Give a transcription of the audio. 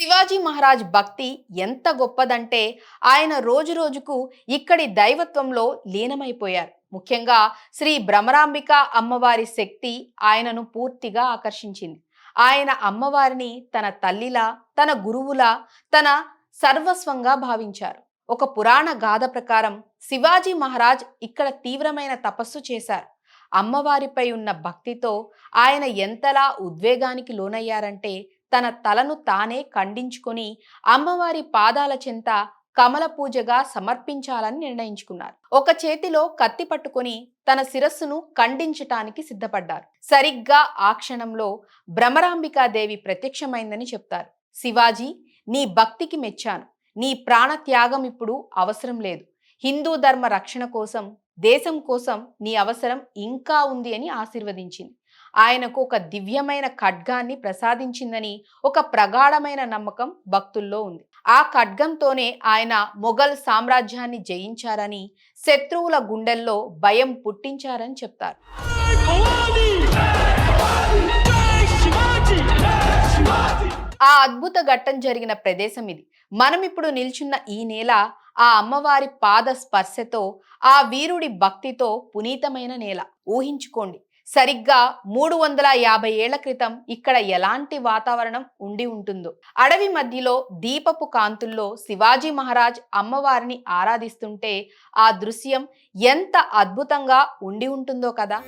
శివాజీ మహారాజ్ భక్తి ఎంత గొప్పదంటే ఆయన రోజురోజుకు ఇక్కడి దైవత్వంలో లీనమైపోయారు. ముఖ్యంగా శ్రీ భ్రమరాంబిక అమ్మవారి శక్తి ఆయనను పూర్తిగా ఆకర్షించింది. ఆయన అమ్మవారిని తన తల్లిలా, తన గురువులా, తన సర్వస్వంగా భావించారు. ఒక పురాణ గాథ ప్రకారం శివాజీ మహారాజ్ ఇక్కడ తీవ్రమైన తపస్సు చేశారు. అమ్మవారిపై ఉన్న భక్తితో ఆయన ఎంతలా ఉద్వేగానికి లోనయ్యారంటే తన తలను తానే ఖండించుకొని అమ్మవారి పాదాల చెంత కమల పూజగా సమర్పించాలని నిర్ణయించుకున్నారు. ఒక చేతిలో కత్తి పట్టుకొని తన శిరస్సును ఖండించటానికి సిద్ధపడ్డారు. సరిగ్గా ఆ క్షణంలో భ్రమరాంబికాదేవి ప్రత్యక్షమైందని చెప్తారు. శివాజీ, నీ భక్తికి మెచ్చాను. నీ ప్రాణ త్యాగం ఇప్పుడు అవసరం లేదు. హిందూ ధర్మ రక్షణ కోసం, దేశం కోసం నీ అవసరం ఇంకా ఉంది అని ఆశీర్వదించింది. ఆయనకు ఒక దివ్యమైన ఖడ్గాన్ని ప్రసాదించిందని ఒక ప్రగాఢమైన నమ్మకం భక్తుల్లో ఉంది. ఆ ఖడ్గంతోనే ఆయన మొఘల్ సామ్రాజ్యాన్ని జయించారని, శత్రువుల గుండెల్లో భయం పుట్టించారని చెప్తారు. ఆ అద్భుత ఘట్టం జరిగిన ప్రదేశం ఇది. మనం ఇప్పుడు నిల్చున్న ఈ నేల ఆ అమ్మవారి పాద స్పర్శతో, ఆ వీరుడి భక్తితో పునీతమైన నేల. ఊహించుకోండి, సరిగ్గా 350 ఏళ్ల క్రితం ఇక్కడ ఎలాంటి వాతావరణం ఉండి ఉంటుందో. అడవి మధ్యలో దీపపు కాంతుల్లో శివాజీ మహారాజ్ అమ్మవారిని ఆరాధిస్తుంటే ఆ దృశ్యం ఎంత అద్భుతంగా ఉండి ఉంటుందో కదా.